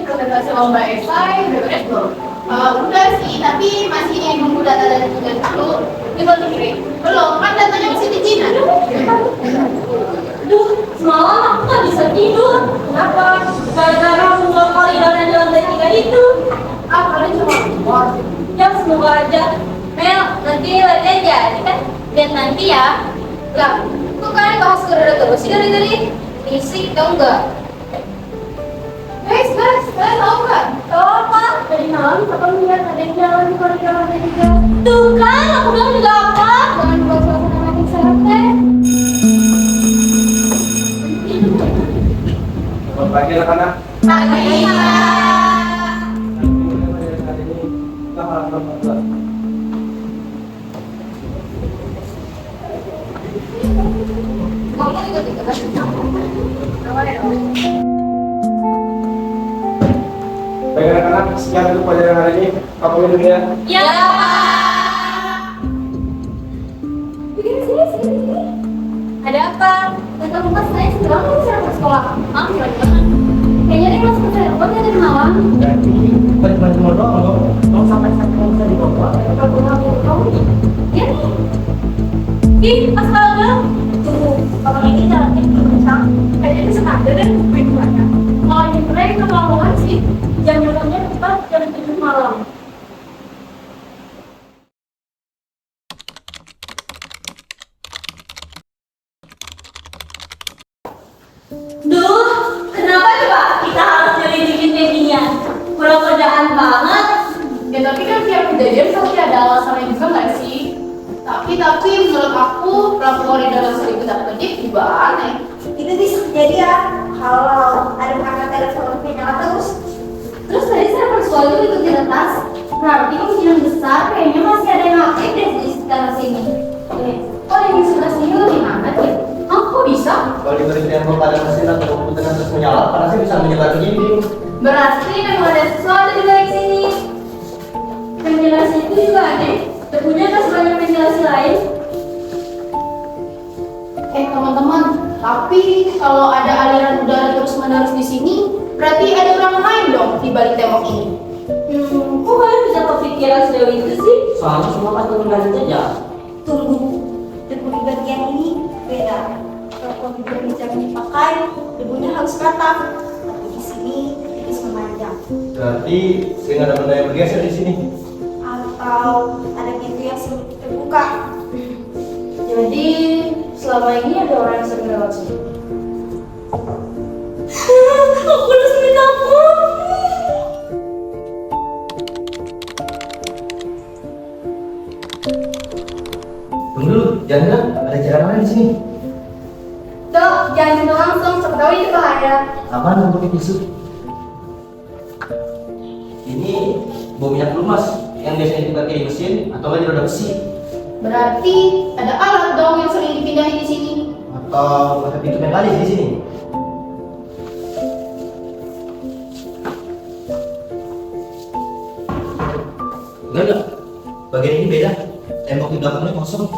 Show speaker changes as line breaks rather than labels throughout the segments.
presentasi lomba esai udah beres belum? Udah sih, tapi masih nunggu data dari tugas dulu. Ini belum kirim? Belum, kan datanya masih di Cina.
Duh, semalam aku nggak bisa tidur. Kenapa? Gara-gara semua koridor yang di lantai 3 itu.
Kalian cuma keluar.
Ya, semoga aja. Mel, nanti latihan jadi kan? Lihat nanti ya.
Lah, kok kalian bahas kerja terus sih dari tadi? Isi tau nggak? Guys, kalian tahu nggak?
Tahu apa? Tadi malam papa melihat ada yang jalan di koridor lantai 3. Tuh kan, aku bilang juga apa?
Jangan buat suasana makin seret deh.
Selamat pagi anak-anak.
Pagi.
Kita halaman 14.
Kamu ikut-ikut aja.
Baik anak-anak, sekian untuk pelajaran hari ini. Kamu dulu ya.
Ya.
Sini.
Ada apa?
Tentang bukas saya sekarang mau bisa ke sekolah.
Ah, gimana?
Kayaknya dia masuk ke telepon ya dari malam.
Jadi, cuma doang loh. Kalau sampai sakit bisa dibawa.
Kamu nih? Dia nih.
Ih, astaga. Tunggu, orang ini jalannya kencang.
Kayaknya dia sengaja deh main banyak.
Oh, ini mereka keterlaluan sih. Jam-jamnya tepat jam 7 malam. Duh, kenapa coba kita harus nyelidikin kayak ginian? Kurang kerjaan banget.
Ya tapi kan tiap kejadian pasti ada alasannya juga nggak sih? Tapi menurut aku pelaku koridor yang sering kita kerja juga aneh.
Itu bisa kejadian kalau ada kakak telepon nyala terus.
Terus tadi saya pas sekolah itu ikut di retas. Berarti kemungkinan besar kayaknya masih ada yang aktif deh di sekitar sini. Oh yang di sebelah sini lebih hangat ya? Oh kok bisa?
Kalau diberikan pada mesin atau komputer yang terus menyala, panasnya bisa menyebar ke dinding.
Berarti memang ada sesuatu di balik sini.
Ventilasi itu juga aneh. Debunya kan sebanyak ventilasi lain.
Teman-teman, tapi kalau ada aliran udara terus-menerus di sini, berarti ada orang lain dong di balik tembok ini.
Kok kalian bisa kepikiran sejauh itu sih?
Soalnya semua kan mengalir saja.
Tunggu, debu di bagian ini beda. Kalau komputer bisa dipakai, debunya harus rata. Tapi di sini tipis memanjang.
Berarti sering ada benda yang bergeser di sini.
Atau ada pintu yang sering terbuka.
Jadi selama ini ada orang yang sering lewat sini. Aku udah sering takut.
Tunggu dulu, jangan ada jalan lain di sini.
Dok, jangan sentuh langsung, siapa tahu itu bahaya.
Aman untuk tisu. Ini bau minyak lumas yang biasanya dipakai di mesin atau nggak di roda besi.
Berarti ada alat dong yang sering dipindahin di sini.
Atau ada pintu mekanis di sini. Enggak. Bagian ini beda. Tembok di belakangnya kosong.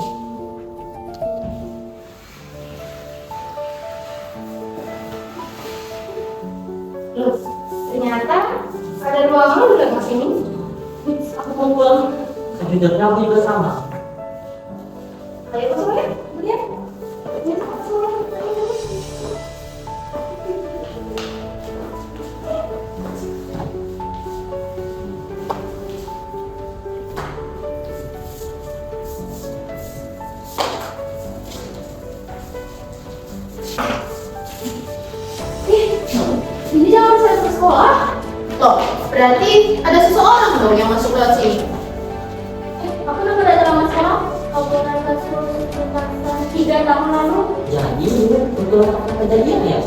Loh, ternyata ada ruangan di belakang sini.
Aku mau pulang.
Komputernya aku juga sama.
Ayo masuk ya, lihat. Ini jangan saya ke sekolah. Loh, berarti ada seseorang dong yang masuk lewat sini.
Aku udah belajar sama sekolah. Aku naik kasus tentang 3 tahun lalu.
Jadi ini betul apa kejadian ya?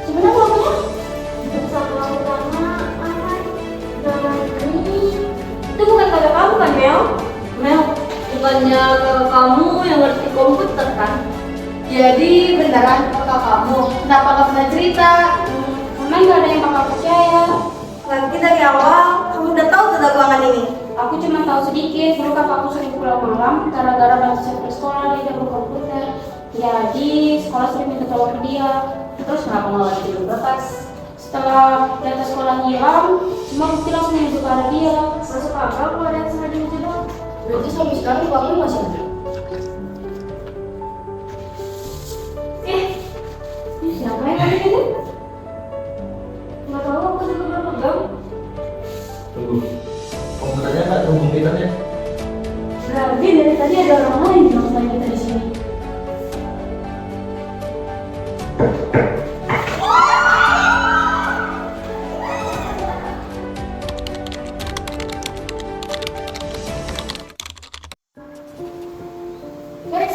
Sebenarnya ngomongnya
Bersama utama Arai dalam ini. Itu bukan kakak kamu kan, Mel? Mel, bukannya kakak kamu yang ngerti komputer kan?
jadi beneran kakak kamu. Kenapa nggak pernah cerita? Karena nggak ada yang bakal percaya.
Nanti dari awal kamu udah tahu tentang ruangan ini.
Aku cuma tahu sedikit. Dulu kakakku sering pulang malam gara-gara nggak bisa ke sekolah dia jago komputer. Jadi sekolah sering minta tolong ke dia.
Terus kenapa malah tidur kertas? Setelah data sekolah hilang, semua bukti langsung menuju ke arah dia. Masuk akal kalau ada yang sengaja menjebak.
Berarti sampai sekarang pelakunya masih ada.
Ini siapa yang ada itu? Nggak tahu, aku juga belum pegang.
Tunggu. Komputernya nggak terhubung ke internet.
Berarti dari tadi ada orang lain yang nonton kita di sini.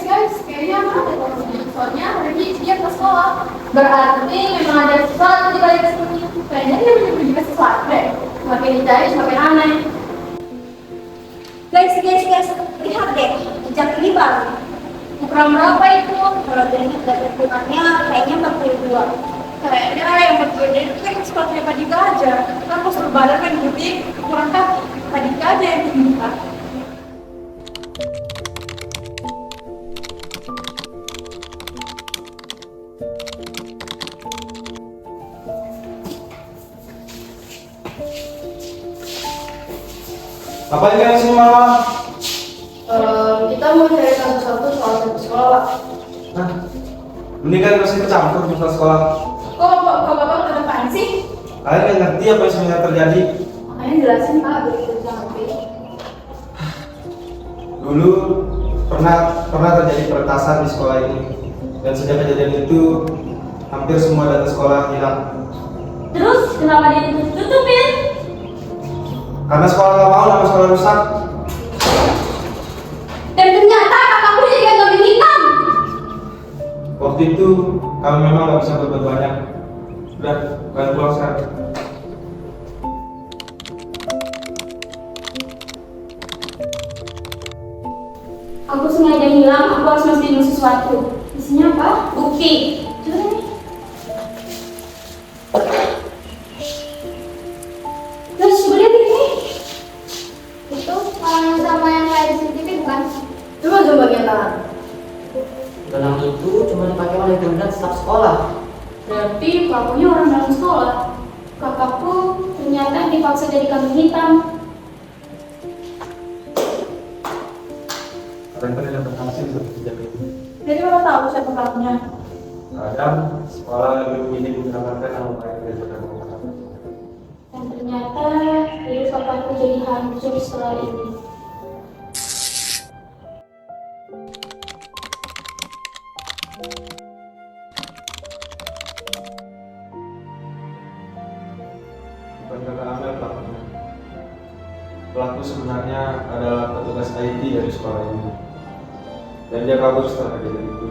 Guys, kayaknya ada soalnya pergi dia ke sekolah. Berarti memang ada sesuatu di balik sini. Kayaknya dia pergi ke sesuatu deh. Semakin dicari semakin aneh.
Guys, lihat deh, jejak ini baru.
Ukuran berapa itu?
Kalau dari data bukannya kayaknya 42.
Kayaknya yang berbeda itu kan sepatunya Pak Dika aja. Kan postur badan kan putih, ukuran kaki. Pak Dika aja yang diminta.
Ngapain kalian sini malam?
Kita mau cari satu-satu soal satu sekolah, Pak.
Nah, ini kan masih kecampur masalah sekolah.
Kok Bapak ada apaan sih?
Kalian nggak ngerti apa yang sebenarnya terjadi?
Makanya jelasin, Pak, biar kita bisa ngerti.
Dulu pernah terjadi peretasan di sekolah ini, dan sejak kejadian itu hampir semua data sekolah hilang.
Terus kenapa dia ditutupin?
Karena sekolah nggak mau nama sekolah rusak.
Dan ternyata kakakmu jadi kambing hitam.
Waktu itu kami memang nggak bisa berbuat banyak. Udah, kalian pulang sekarang.
Aku sengaja hilang, aku harus mastiin sesuatu. Isinya apa? Bukti. Coba nih. Terus coba lihat ini.
Itu orang yang sama yang kayak di CCTV bukan? Coba bagian tangan.
Gelang itu cuma dipakai oleh Ganda staf sekolah.
Berarti pelakunya orang dalam sekolah. Kakakku ternyata dipaksa jadi kambing hitam.
Kalian pernah berhasil untuk sejak itu.
Jadi Bapak tahu siapa pelakunya?
Kadang sekolah lebih memilih menggunakan nama baik daripada menggunakan.
Dan ternyata hidup kakakku jadi hancur setelah ini.
Bukan kakak Amel pelakunya. Pelaku sebenarnya adalah petugas IT dari sekolah ini. Dan dia kabur setelah kejadian itu.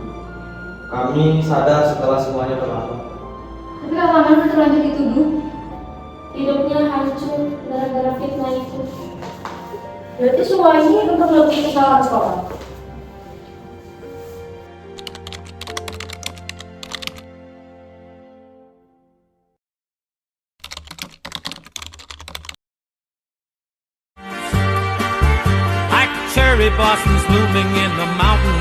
Kami sadar setelah semuanya terlambat.
Tapi kakak Amel udah terlanjur dituduh. Hidupnya hancur gara-gara fitnah itu.
Berarti semua ini untuk lebih kesalahan sekolah.
Like cherry blossoms blooming in the mountain